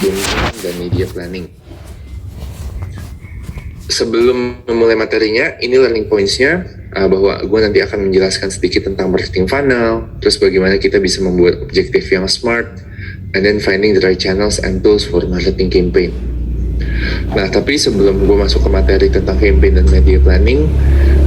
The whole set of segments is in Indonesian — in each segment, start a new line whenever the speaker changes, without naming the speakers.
branding, dan media planning. Sebelum memulai materinya, ini learning points-nya, bahwa gue nanti akan menjelaskan sedikit tentang marketing funnel, terus bagaimana kita bisa membuat objektif yang smart, and then finding the right channels and tools for marketing campaign. Nah, tapi sebelum gue masuk ke materi tentang campaign dan media planning,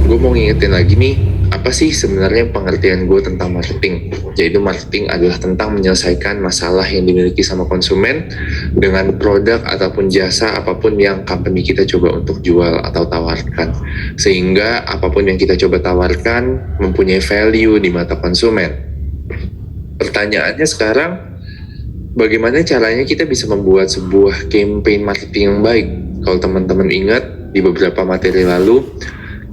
gue mau ngingetin lagi nih, apa sih sebenarnya pengertian gue tentang marketing? Yaitu marketing adalah tentang menyelesaikan masalah yang dimiliki sama konsumen dengan produk ataupun jasa apapun yang company kita coba untuk jual atau tawarkan. Sehingga apapun yang kita coba tawarkan mempunyai value di mata konsumen. Pertanyaannya sekarang, bagaimana caranya kita bisa membuat sebuah campaign marketing yang baik? Kalau teman-teman ingat, di beberapa materi lalu,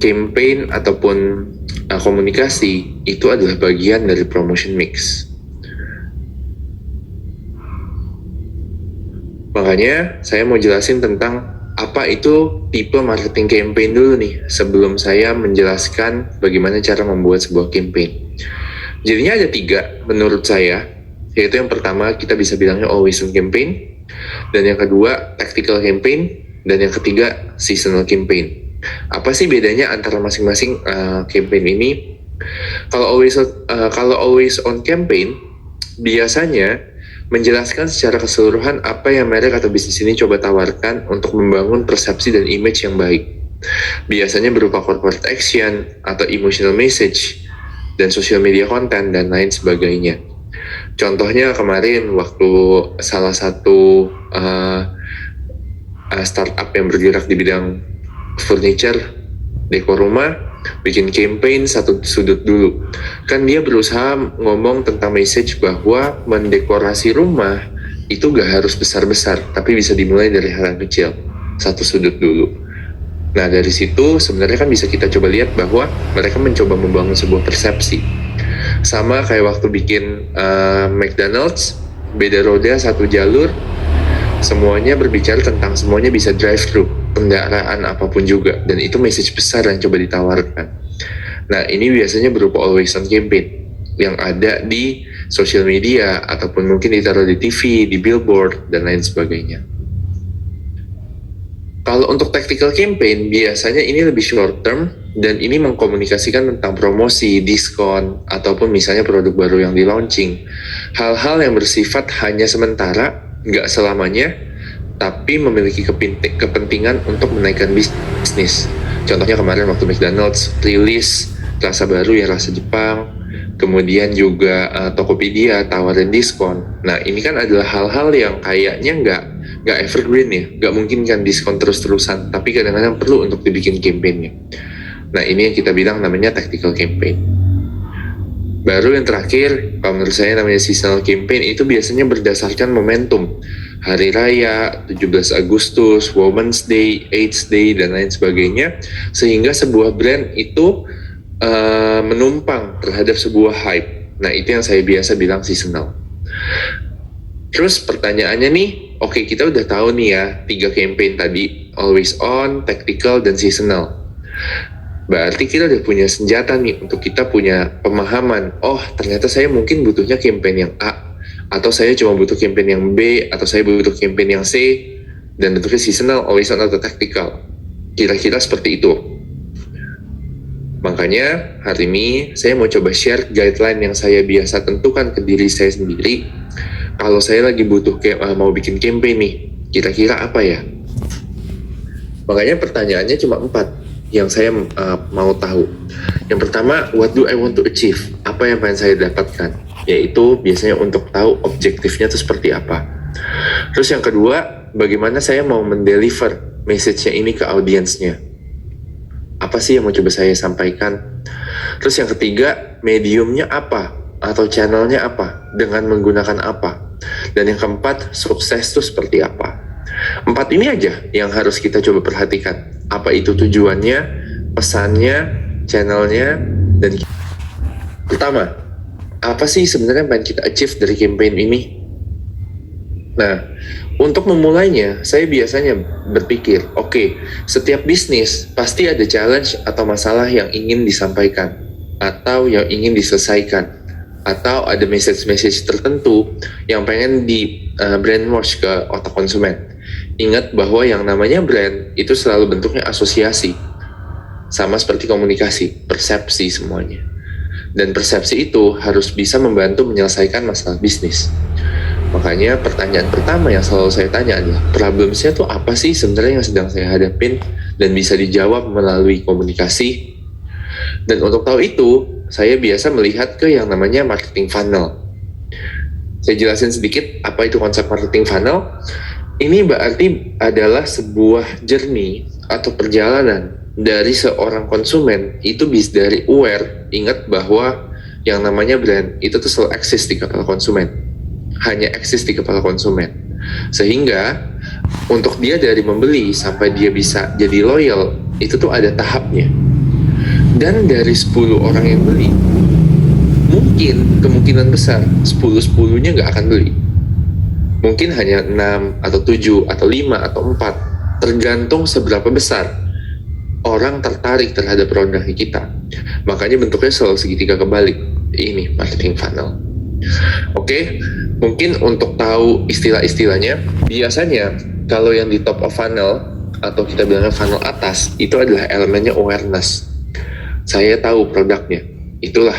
campaign ataupun komunikasi itu adalah bagian dari promotion mix. Makanya saya mau jelasin tentang apa itu tipe marketing campaign dulu nih, sebelum saya menjelaskan bagaimana cara membuat sebuah campaign. Jadinya ada 3 menurut saya, yaitu yang pertama kita bisa bilangnya always on campaign, dan yang kedua tactical campaign, dan yang ketiga seasonal campaign. Apa sih bedanya antara masing-masing campaign ini? Kalau always on campaign biasanya menjelaskan secara keseluruhan apa yang merek atau bisnis ini coba tawarkan untuk membangun persepsi dan image yang baik. Biasanya berupa corporate action atau emotional message dan social media content dan lain sebagainya. Contohnya kemarin waktu salah satu startup yang bergerak di bidang furniture, dekor rumah, bikin campaign satu sudut dulu. Kan dia berusaha ngomong tentang message bahwa mendekorasi rumah itu gak harus besar-besar, tapi bisa dimulai dari hal yang kecil, satu sudut dulu. Nah dari situ sebenarnya kan bisa kita coba lihat bahwa mereka mencoba membangun sebuah persepsi. Sama kayak waktu bikin McDonald's, beda roda satu jalur, semuanya berbicara tentang semuanya bisa drive-thru, kendaraan apapun juga, dan itu message besar yang coba ditawarkan. Nah ini biasanya berupa always on campaign yang ada di social media ataupun mungkin ditaruh di TV, di billboard dan lain sebagainya. Kalau untuk tactical campaign biasanya ini lebih short term dan ini mengkomunikasikan tentang promosi, diskon ataupun misalnya produk baru yang di launching. Hal-hal yang bersifat hanya sementara, nggak selamanya, tapi memiliki kepentingan untuk menaikkan bisnis. Contohnya kemarin waktu McDonald's rilis rasa baru ya, rasa Jepang, kemudian juga Tokopedia tawarin diskon. Nah ini kan adalah hal-hal yang kayaknya nggak evergreen ya, nggak mungkin kan diskon terus-terusan, tapi kadang-kadang perlu untuk dibikin campaignnya. Nah ini yang kita bilang namanya tactical campaign. Baru yang terakhir, kalau menurut saya namanya seasonal campaign, itu biasanya berdasarkan momentum. Hari Raya, 17 Agustus, Women's Day, AIDS Day, dan lain sebagainya. Sehingga sebuah brand itu menumpang terhadap sebuah hype. Nah itu yang saya biasa bilang seasonal. Terus pertanyaannya nih, oke, kita udah tahu nih ya 3 campaign tadi, always on, tactical, dan seasonal. Berarti kita udah punya senjata nih untuk kita punya pemahaman, oh ternyata saya mungkin butuhnya campaign yang A, atau saya cuma butuh campaign yang B, atau saya butuh campaign yang C, dan bentuknya seasonal, always on, atau tactical. Kira-kira seperti itu. Makanya hari ini saya mau coba share guideline yang saya biasa tentukan ke diri saya sendiri. Kalau saya lagi butuh mau bikin campaign nih, kira-kira apa ya? Makanya pertanyaannya cuma 4 yang saya mau tahu. Yang pertama, what do I want to achieve? Apa yang pengen saya dapatkan? Yaitu biasanya untuk tahu objektifnya itu seperti apa. Terus yang kedua, bagaimana saya mau mendeliver message-nya ini ke audiensnya? Apa sih yang mau coba saya sampaikan? Terus yang ketiga, mediumnya apa? Atau channelnya apa? Dengan menggunakan apa? Dan yang keempat, sukses itu seperti apa? 4 ini aja yang harus kita coba perhatikan. Apa itu tujuannya, pesannya, channelnya, dan pertama, apa sih sebenarnya yang pengen kita achieve dari campaign ini? Nah, untuk memulainya, saya biasanya berpikir, oke, setiap bisnis pasti ada challenge atau masalah yang ingin disampaikan, atau yang ingin diselesaikan, atau ada message-message tertentu yang pengen brainwash ke otak konsumen. Ingat bahwa yang namanya brand itu selalu bentuknya asosiasi, sama seperti komunikasi, persepsi semuanya. Dan persepsi itu harus bisa membantu menyelesaikan masalah bisnis. Makanya pertanyaan pertama yang selalu saya tanya adalah, problemnya tuh apa sih sebenarnya yang sedang saya hadapin, dan bisa dijawab melalui komunikasi. Dan untuk tahu itu, saya biasa melihat ke yang namanya marketing funnel. Saya jelasin sedikit apa itu konsep marketing funnel. Ini berarti adalah sebuah journey atau perjalanan dari seorang konsumen itu bisa dari aware, ingat bahwa yang namanya brand itu tuh selalu eksis di kepala konsumen, hanya eksis di kepala konsumen, sehingga untuk dia dari membeli sampai dia bisa jadi loyal itu tuh ada tahapnya. Dan dari 10 orang yang beli, mungkin kemungkinan besar 10-10-nya nggak akan beli, mungkin hanya 6 atau 7 atau 5 atau 4, tergantung seberapa besar orang tertarik terhadap produk kita. Makanya bentuknya selalu segitiga kebalik. Ini marketing funnel. Oke, mungkin untuk tahu istilah-istilahnya, biasanya kalau yang di top of funnel atau kita bilangnya funnel atas, itu adalah elemennya awareness. Saya tahu produknya, itulah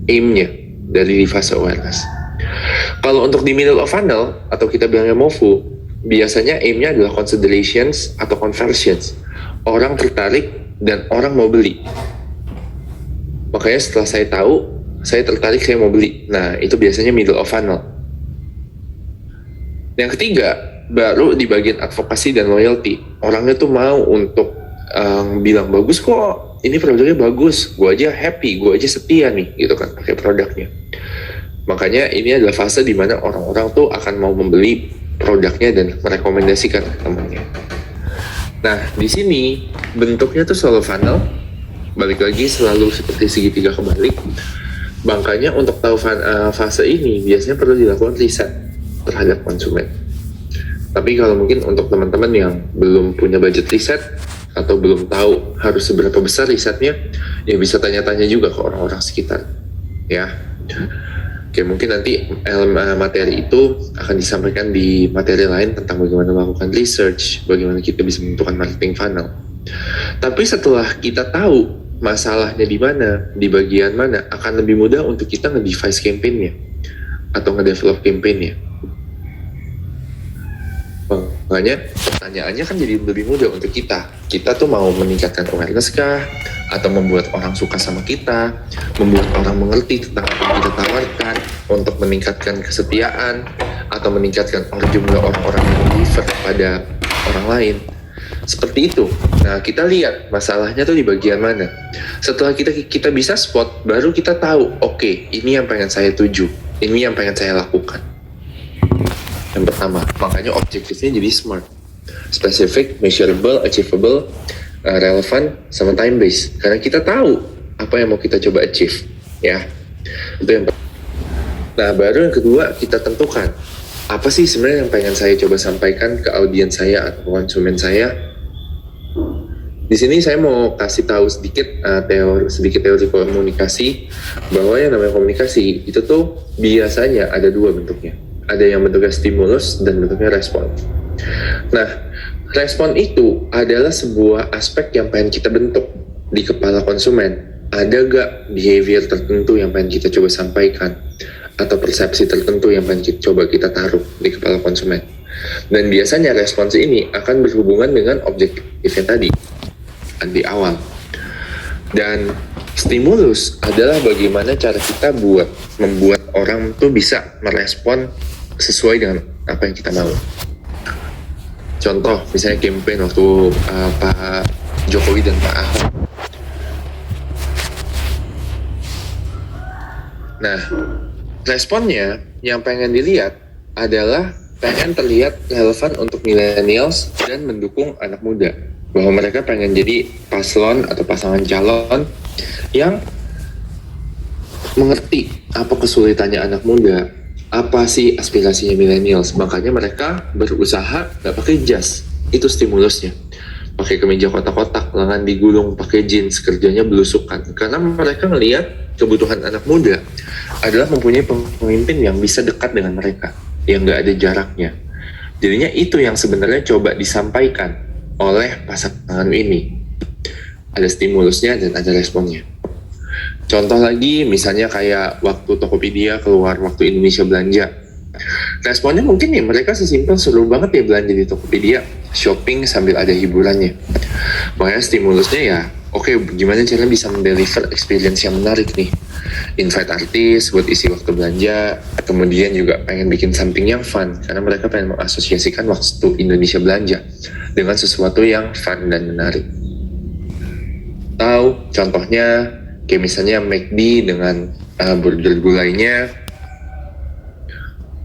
aim-nya dari di fase awareness. Kalau untuk di middle of funnel atau kita bilangnya MOFU, biasanya aim-nya adalah considerations atau conversions. Orang tertarik dan orang mau beli. Makanya setelah saya tahu, saya tertarik, saya mau beli. Nah, itu biasanya middle of funnel. Yang ketiga, baru di bagian advokasi dan loyalty. Orangnya tuh mau untuk bilang, bagus kok, ini produknya bagus, gue aja happy, gue aja setia nih, gitu kan, pakai produknya. Makanya ini adalah fase di mana orang-orang tuh akan mau membeli produknya dan merekomendasikan ke temannya. Nah, di sini bentuknya tuh selalu funnel, balik lagi selalu seperti segitiga kebalik. Makanya untuk tahu fase ini biasanya perlu dilakukan riset terhadap konsumen. Tapi kalau mungkin untuk teman-teman yang belum punya budget riset atau belum tahu harus seberapa besar risetnya, ya bisa tanya-tanya juga ke orang-orang sekitar, ya. Oke, mungkin nanti materi itu akan disampaikan di materi lain tentang bagaimana melakukan research, bagaimana kita bisa menentukan marketing funnel. Tapi setelah kita tahu masalahnya di mana, di bagian mana, akan lebih mudah untuk kita nge-devise campaign-nya atau nge-develop campaign-nya. Makanya pertanyaannya kan jadi lebih mudah untuk kita. Kita tuh mau meningkatkan awareness kah? Atau membuat orang suka sama kita, membuat orang mengerti tentang apa yang kita tawarkan, untuk meningkatkan kesetiaan, atau meningkatkan jumlah orang-orang yang deliver pada orang lain. Seperti itu. Nah, kita lihat masalahnya tuh di bagian mana. Setelah kita bisa spot, baru kita tahu, oke, ini yang pengen saya tuju, ini yang pengen saya lakukan. Yang pertama, makanya objektifnya jadi SMART. Specific, measurable, achievable, relevant, sama time based. Karena kita tahu apa yang mau kita coba achieve, ya. Itu yang pertama. Nah, baru yang kedua kita tentukan apa sih sebenarnya yang pengen saya coba sampaikan ke audiens saya atau konsumen saya. Di sini saya mau kasih tahu sedikit teori komunikasi, bahwa yang namanya komunikasi itu tuh biasanya ada dua bentuknya. Ada yang bentuknya stimulus dan bentuknya respon. Nah, respon itu adalah sebuah aspek yang pengen kita bentuk di kepala konsumen. Ada gak behavior tertentu yang pengen kita coba sampaikan, atau persepsi tertentu yang pengen coba kita taruh di kepala konsumen. Dan biasanya respons ini akan berhubungan dengan objektifnya tadi di awal. Dan stimulus adalah bagaimana cara kita membuat orang tuh bisa merespon sesuai dengan apa yang kita mau. Contoh, misalnya campaign waktu Pak Jokowi dan Pak Ahok. Nah, responnya yang pengen dilihat adalah pengen terlihat relevan untuk millennials dan mendukung anak muda. Bahwa mereka pengen jadi paslon atau pasangan calon yang mengerti apa kesulitannya anak muda, apa sih aspirasinya millennials. Makanya mereka berusaha gak pakai jas, itu stimulusnya. Pakai kemeja kotak-kotak, lengan digulung, pakai jeans, kerjanya belusukan. Karena mereka melihat kebutuhan anak muda adalah mempunyai pemimpin yang bisa dekat dengan mereka. yang nggak ada jaraknya. Jadinya itu yang sebenarnya coba disampaikan oleh pasangan ini. Ada stimulusnya dan ada responnya. Contoh lagi misalnya kayak waktu Tokopedia keluar waktu Indonesia belanja. Responnya mungkin ya mereka sesimpel seru banget ya belanja di Tokopedia, shopping sambil ada hiburannya. Makanya stimulusnya ya, oke, gimana caranya bisa mendeliver experience yang menarik nih. Invite artis buat isi waktu belanja, kemudian juga pengen bikin something yang fun, karena mereka pengen mengasosiasikan waktu Indonesia belanja dengan sesuatu yang fun dan menarik. Tahu contohnya kayak misalnya McD dengan burger gulainya.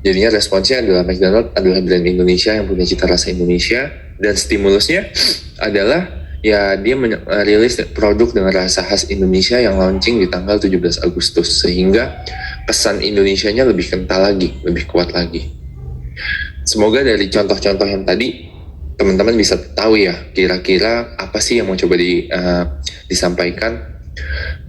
Jadinya responsnya adalah McDonald adalah brand Indonesia yang punya cita rasa Indonesia, dan stimulusnya adalah ya dia merilis produk dengan rasa khas Indonesia yang launching di tanggal 17 Agustus sehingga kesan Indonesianya lebih kental lagi, lebih kuat lagi. Semoga dari contoh-contoh yang tadi teman-teman bisa tahu ya kira-kira apa sih yang mau coba disampaikan.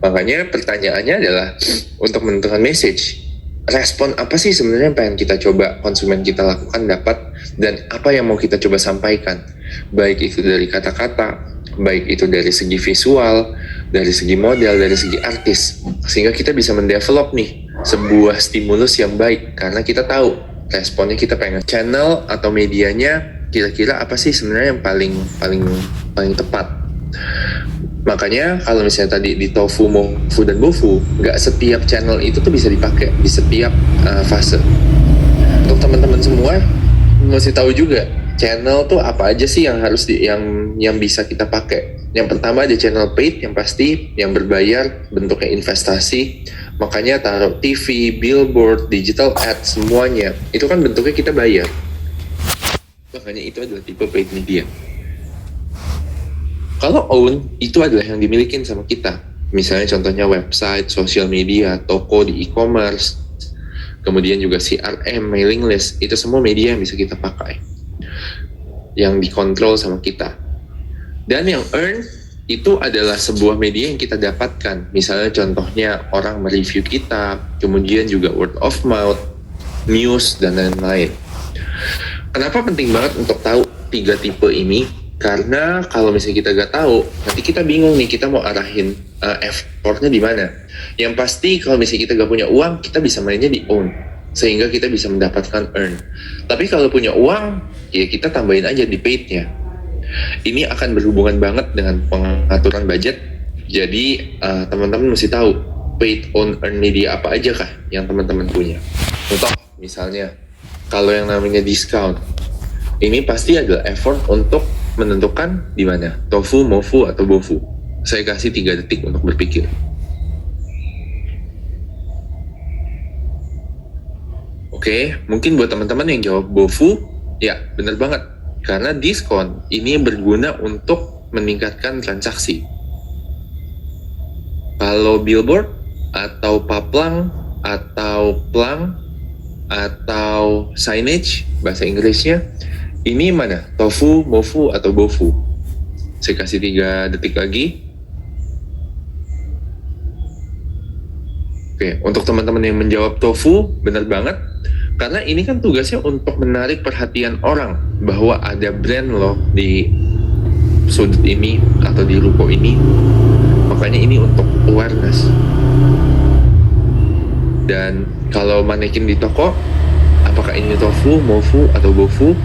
Makanya pertanyaannya adalah untuk menentukan message, respon apa sih sebenarnya yang pengen kita coba konsumen kita lakukan dapat, dan apa yang mau kita coba sampaikan, baik itu dari kata-kata, baik itu dari segi visual, dari segi model, dari segi artis, sehingga kita bisa mendevelop nih sebuah stimulus yang baik karena kita tahu responnya kita pengen channel atau medianya kira-kira apa sih sebenarnya yang paling tepat. Makanya kalau misalnya tadi di Tofu, Mofu, dan Bofu, nggak setiap channel itu tuh bisa dipakai di setiap fase. Untuk teman-teman semua mesti tahu juga channel tuh apa aja sih yang harus yang bisa kita pakai. Yang pertama ada channel paid yang pasti yang berbayar, bentuknya investasi. Makanya taruh TV, billboard, digital ad, semuanya itu kan bentuknya kita bayar. Makanya itu adalah tipe paid media. Kalau own, itu adalah yang dimiliki sama kita. Misalnya contohnya website, social media, toko di e-commerce, kemudian juga CRM, mailing list, itu semua media yang bisa kita pakai. Yang dikontrol sama kita. Dan yang earn, itu adalah sebuah media yang kita dapatkan. Misalnya contohnya orang mereview kita, kemudian juga word of mouth, news, dan lain-lain. Kenapa penting banget untuk tahu 3 tipe ini? Karena kalau misalnya kita gak tahu, nanti kita bingung nih kita mau arahin effortnya di mana. Yang pasti kalau misalnya kita gak punya uang, kita bisa mainnya di own, sehingga kita bisa mendapatkan earn. Tapi kalau punya uang, ya kita tambahin aja di paid-nya. Ini akan berhubungan banget dengan pengaturan budget. Jadi teman-teman mesti tahu paid, own, earn media apa aja kah yang teman-teman punya. Contoh misalnya, kalau yang namanya discount, ini pasti adalah effort untuk menentukan di mana, Tofu, Mofu, atau Bofu. Saya kasih 3 detik untuk berpikir. Oke, mungkin buat teman-teman yang jawab Bofu, ya benar banget. Karena diskon ini berguna untuk meningkatkan transaksi. Kalau billboard, atau paplang, atau plang, atau signage, bahasa Inggrisnya, ini mana? Tofu, Mofu, atau Bofu? Saya kasih 3 detik lagi. Oke, untuk teman-teman yang menjawab Tofu, benar banget. Karena ini kan tugasnya untuk menarik perhatian orang bahwa ada brand loh di sudut ini atau di ruko ini. Makanya ini untuk awareness. Dan kalau manekin di toko, apakah ini Tofu, Mofu, atau Bofu?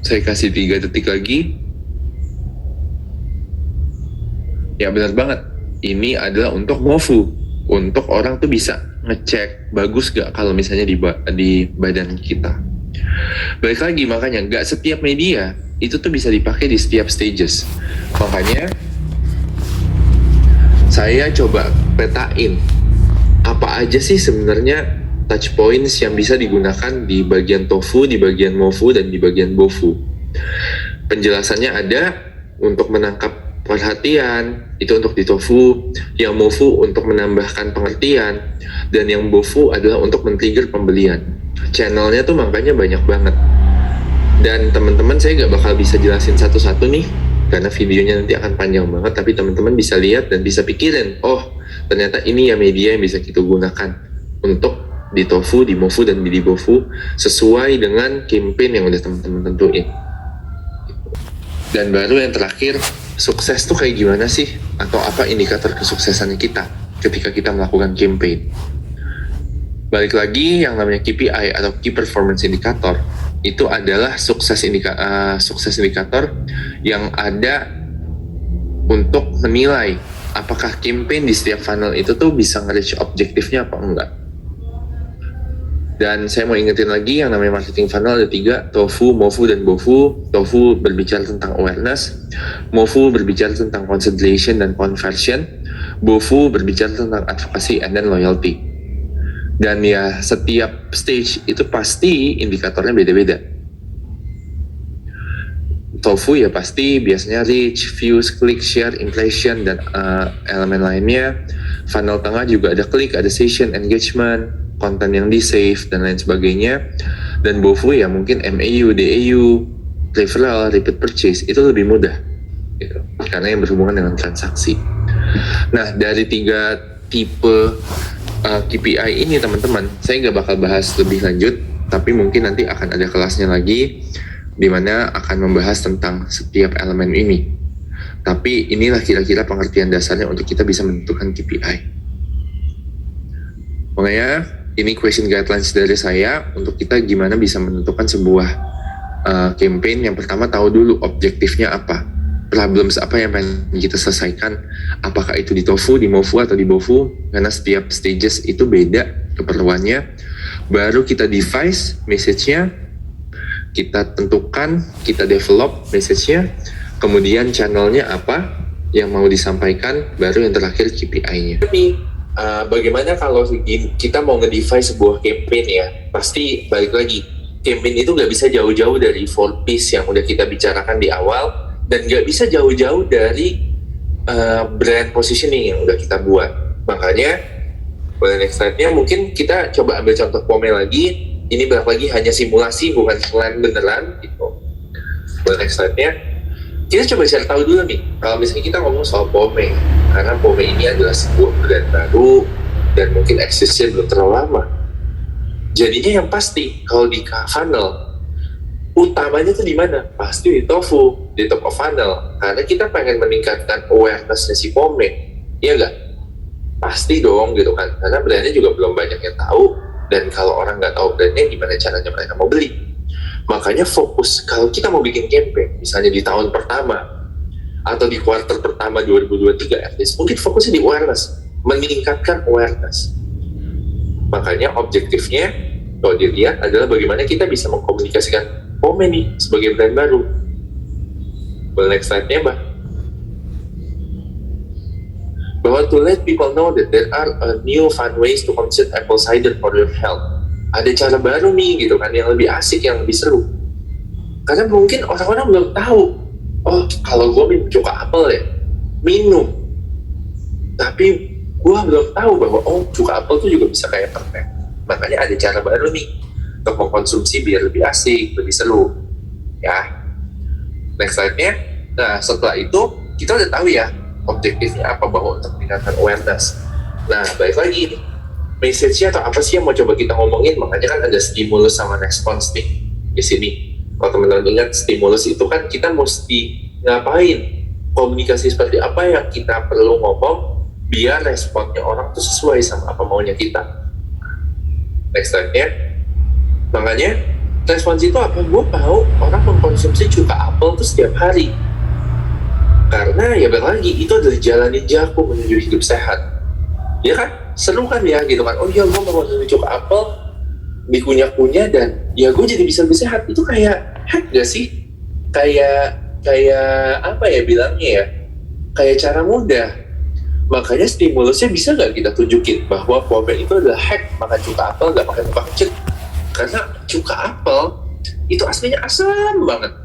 Saya kasih 3 detik lagi. Ya benar banget. Ini adalah untuk Mofu. Untuk orang tuh bisa ngecek bagus gak kalau misalnya di badan kita. Balik lagi, makanya gak setiap media itu tuh bisa dipakai di setiap stages. Makanya saya coba petain apa aja sih sebenarnya touch points yang bisa digunakan di bagian Tofu, di bagian Mofu, dan di bagian Bofu. Penjelasannya ada untuk menangkap perhatian, itu untuk di Tofu, yang Mofu untuk menambahkan pengertian, dan yang Bofu adalah untuk men-trigger pembelian. Channelnya tuh makanya banyak banget. Dan teman-teman saya nggak bakal bisa jelasin satu-satu nih, karena videonya nanti akan panjang banget, tapi teman-teman bisa lihat dan bisa pikirin, oh ternyata ini ya media yang bisa kita gunakan untuk di Tofu, di Mofu, dan di Bofu sesuai dengan campaign yang udah teman-teman tentuin. Dan baru yang terakhir, sukses tuh kayak gimana sih? Atau apa indikator kesuksesannya kita ketika kita melakukan campaign? Balik lagi, yang namanya KPI atau Key Performance Indicator itu adalah sukses indikator yang ada untuk menilai apakah campaign di setiap funnel itu tuh bisa nge-reach objektifnya apa enggak. Dan saya mau ingetin lagi, yang namanya marketing funnel ada 3, Tofu, Mofu, dan Bofu. Tofu berbicara tentang awareness, Mofu berbicara tentang consideration dan conversion, Bofu berbicara tentang advocacy and then loyalty. Dan ya setiap stage itu pasti indikatornya beda-beda. Tofu ya pasti biasanya reach, views, click, share, impression, dan elemen lainnya. Funnel tengah juga ada click, ada session, engagement, konten yang di-save, dan lain sebagainya. Dan Bofu ya mungkin MAU, DAU, referral, repeat purchase, itu lebih mudah gitu, karena yang berhubungan dengan transaksi. Nah, dari 3 tipe KPI ini teman-teman, saya nggak bakal bahas lebih lanjut, tapi mungkin nanti akan ada kelasnya lagi di mana akan membahas tentang setiap elemen ini. Tapi inilah kira-kira pengertian dasarnya untuk kita bisa menentukan KPI. Makanya ini question guidelines dari saya untuk kita gimana bisa menentukan sebuah campaign. Yang pertama, tahu dulu objektifnya apa, problems apa yang pengen kita selesaikan, apakah itu di Tofu, di Mofu, atau di Bofu, karena setiap stages itu beda keperluannya. Baru kita device message-nya, kita tentukan, kita develop message-nya, kemudian channelnya apa yang mau disampaikan, baru yang terakhir KPI-nya. Bagaimana kalau kita mau nge-device sebuah campaign ya, pasti balik lagi, campaign itu nggak bisa jauh-jauh dari 4 P's yang udah kita bicarakan di awal, dan nggak bisa jauh-jauh dari brand positioning yang udah kita buat. Makanya pada next slide-nya mungkin kita coba ambil contoh Pome lagi. Ini balik lagi hanya simulasi, bukan plan beneran gitu. Pada next slide-nya kita coba cari tahu dulu nih, kalau misalnya kita ngomong soal Pome, karena Pome ini adalah sebuah brand baru dan mungkin eksisnya belum terlalu lama. Jadinya yang pasti kalau di funnel utamanya tuh di mana? Pasti di Tofu, di top of funnel. Karena kita pengen meningkatkan awareness-nya si Pome, iya nggak? Pasti dong gitu kan, karena brandnya juga belum banyak yang tahu. Dan kalau orang nggak tahu brandnya, gimana caranya mereka mau beli? Makanya fokus, kalau kita mau bikin campaign, misalnya di tahun pertama, atau di kuartal pertama 2023 at least, mungkin fokusnya di awareness, meningkatkan awareness. Makanya objektifnya, kalau dilihat adalah bagaimana kita bisa mengkomunikasikan Pome nih sebagai brand baru. Next slide-nya bahwa to let people know that there are new fun ways to consume apple cider for your health. Ada cara baru nih gitu kan, yang lebih asik, yang lebih seru. Karena mungkin orang-orang belum tahu, oh kalau gue minum cuka apel ya, minum. Tapi gue belum tahu bahwa oh cuka apel tuh juga bisa kayak permen. Makanya ada cara baru nih untuk mengkonsumsi biar lebih asik, lebih seru. Ya. Next slide-nya. Nah, setelah itu kita udah tahu ya objektifnya apa, bahwa untuk meningkatkan awareness. Nah, balik lagi nih, message-nya atau apa sih yang mau coba kita ngomongin. Makanya kan ada stimulus sama response nih di sini. Kalau teman-teman ingat, stimulus itu kan kita mesti ngapain, komunikasi seperti apa yang kita perlu ngomong biar responnya orang tuh sesuai sama apa maunya kita. Next slide-nya. Makanya respons itu apa? Gue mau orang mengkonsumsi cuka apel tuh setiap hari. Karena ya balik lagi, itu adalah jalan ninjaku menuju hidup sehat. Ya kan? Seru kan ya gitu kan. Oh iya, gue mau konsumsi cuka apel, dikunyah-kunyah, dan ya gue jadi bisa lebih sehat. Itu kayak hack gak sih? Kayak apa ya bilangnya ya? Kayak cara mudah. Makanya stimulusnya bisa gak kita tunjukin bahwa Pome itu adalah hack makan cuka apel gak pakai muka kecil. Karena cuka apel itu aslinya asam banget.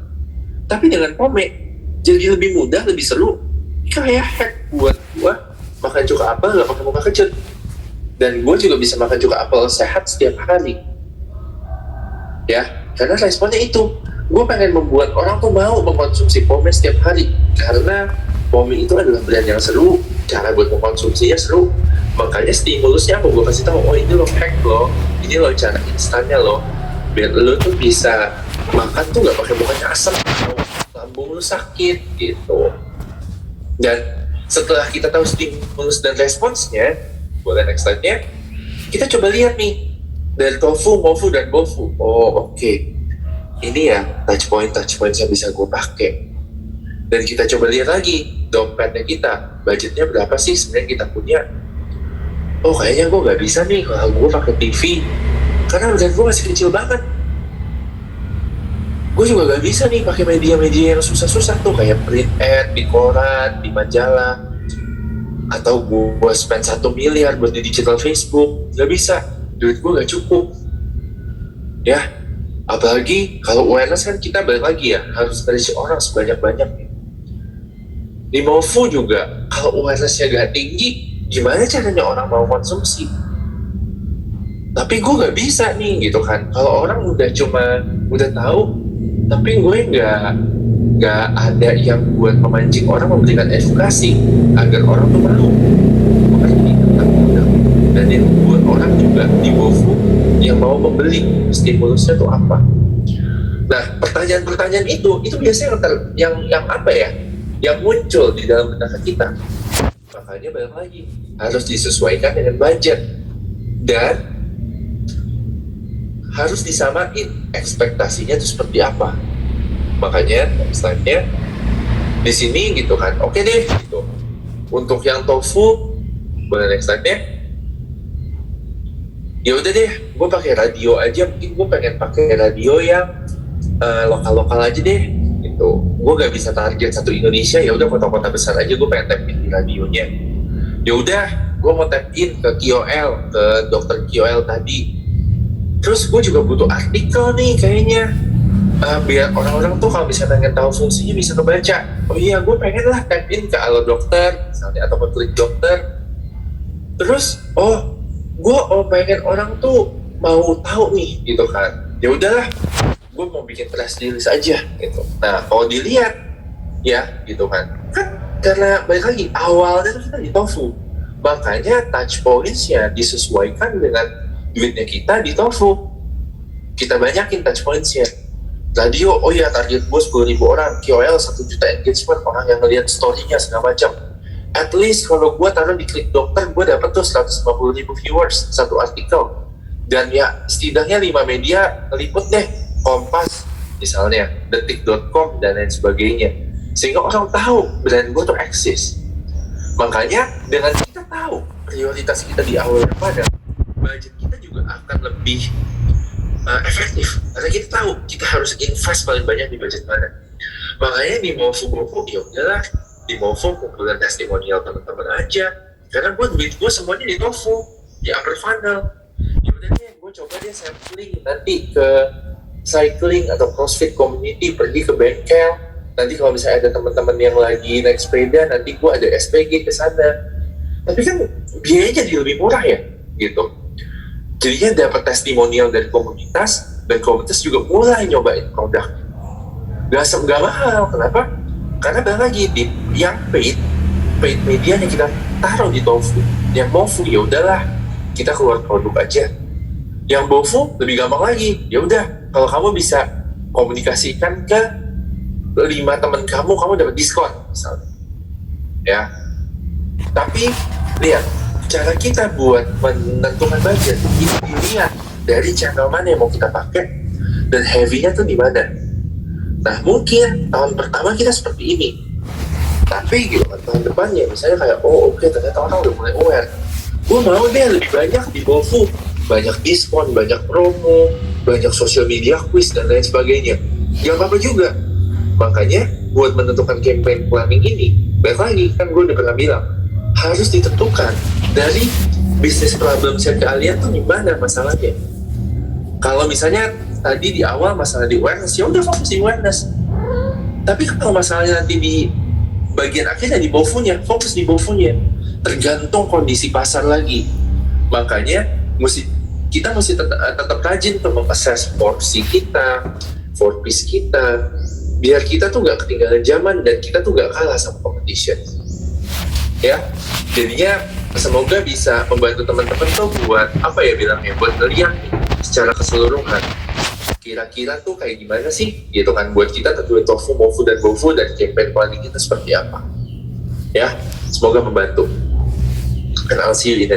Tapi dengan Pome jadi lebih mudah, lebih seru. Kayak hack buat gue makan cuka apel gak pakai muka kecil. Dan gue juga bisa makan cuka apel sehat setiap hari. Ya, karena responnya itu. Gue pengen membuat orang tuh mau mengkonsumsi Pome setiap hari. Karena Pome itu adalah brand yang seru, cara buat mengkonsumsinya seru, Makanya stimulusnya apa? Gue kasih tahu, oh ini lo hack lo, ini lo cara instannya lo, biar lo tuh bisa makan tuh nggak pakai mukanya asam, lambung lo sakit gitu. Dan setelah kita tahu stimulus dan responsnya, boleh next slide-nya, kita coba lihat nih dari tofu, mofu, dan bofu. Oh oke, ini ya touch point yang bisa gue pakai. Dan kita coba lihat lagi dompetnya kita, budgetnya berapa sih sebenarnya kita punya. Oh kayaknya gue nggak bisa nih kalau gue pakai TV, karena budget gue masih kecil banget. Gue juga gak bisa nih pakai media-media yang susah-susah tuh, kayak print ad di koran, di majalah, atau gue spend 1 miliar buat di digital Facebook. Gak bisa, duit gue gak cukup ya. Apalagi kalau awareness kan kita balik lagi ya, harus dari orang sebanyak-banyaknya. Di Mofu juga, kalau awarenessnya gak tinggi, gimana caranya orang mau konsumsi? Tapi gue gak bisa nih gitu kan. Kalau orang udah tahu, tapi gue nggak ada yang buat memancing orang, memberikan edukasi agar orang tuh mau mengerti tentang produk, dan yang buat orang juga di Bofu yang mau membeli stimulusnya tuh apa. Nah pertanyaan-pertanyaan itu biasanya yang apa ya, yang muncul di dalam benak kita. Makanya balik lagi harus disesuaikan dengan budget dan harus disamain ekspektasinya itu seperti apa. Makanya slide-nya di sini gitu kan. Oke deh gitu. Untuk yang tofu, boleh next slide-nya. Ya udah deh, gue pakai radio aja. Mungkin gue pengen pakai radio yang lokal-lokal aja deh gitu. Gue gak bisa target satu Indonesia, ya udah kota-kota besar aja gue pengen tap in di radionya. Ya udah, gue mau tap in ke KOL, ke dokter KOL tadi. Terus gue juga butuh artikel nih kayaknya, biar orang-orang tuh kalau misalnya pengen tahu fungsinya bisa kebaca. Oh iya, gue pengen lah tap in ke Halo Dokter misalnya, atau ke Klik Dokter. Terus gue pengen orang tuh mau tahu nih gitu kan. Ya udahlah, gue mau bikin press release aja gitu. Nah kalau dilihat ya gitu kan karena balik lagi awalnya tuh kita di Tofu, makanya touch points-nya disesuaikan dengan duitnya kita di Tofu. Kita banyakin touch points-nya. Radio, oh iya target gue 10.000 orang, KOL 1 juta engagement, orang yang ngeliat story-nya segala macam. At least kalau gue taruh di Klik Dokter, gue dapet tuh 150.000 viewers satu artikel. Dan ya setidaknya 5 media ngeliput deh, Kompas misalnya, detik.com dan lain sebagainya, sehingga orang tahu brand gue tuh eksis. Makanya dengan kita tahu prioritas kita di awal yang mana, budget kita juga akan lebih efektif, karena kita tahu kita harus invest paling banyak di budget mana. Makanya di Mofu ya udahlah, di Mofu kumpulan testimonial teman-teman aja, karena duit gue semuanya di Tofu, di upper funnel. Ya udah deh, gue coba deh sampling nanti ke cycling atau CrossFit community, pergi ke bengkel. Nanti kalau misalnya ada teman-teman yang lagi naik sepeda, nanti gue ada SPG ke sana. Tapi kan biayanya jadi lebih murah ya, gitu. Jadinya dapat testimonial dari komunitas, dan komunitas juga mulai nyobain produk. Gak mahal, kenapa? Karena balik lagi di yang paid media yang kita taruh di Tofu. Yang Mofu ya udahlah, kita keluar produk aja. Yang Bofu lebih gampang lagi. Ya udah, kalau kamu bisa komunikasikan ke 5 teman kamu dapat diskon misalnya. Ya. Tapi lihat, cara kita buat menentukan budget itu dilihat dari channel mana yang mau kita pakai dan heavy-nya tuh di mana. Nah mungkin tahun pertama kita seperti ini, tapi gitu kan tahun depannya misalnya kayak oke, ternyata orang udah mulai aware, gue mau deh lebih banyak di Bofu, banyak diskon, banyak promo, banyak social media quiz dan lain sebagainya. Gak apa-apa juga. Makanya buat menentukan campaign planning ini, balik lagi kan gue udah pernah bilang, harus ditentukan dari bisnis problem set kalian tuh gimana masalahnya. Kalau misalnya tadi di awal masalah di awareness, ya udah fokus di awareness. Tapi kalau masalahnya nanti di bagian akhirnya di Bofunya, fokus di Bofunya. Tergantung kondisi pasar lagi. Makanya kita mesti tetap rajin untuk meng-assess porsi kita, for piece kita, biar kita tuh gak ketinggalan zaman dan kita tuh gak kalah sama competition. Ya, jadinya semoga bisa membantu teman-teman tuh buat apa ya bilangnya, buat ngeliat secara keseluruhan kira-kira tuh kayak gimana sih gitu kan buat kita tentuin tofu, mofu, dan gofu dan campaign planning kita seperti apa ya. Semoga membantu, and I'll see you in the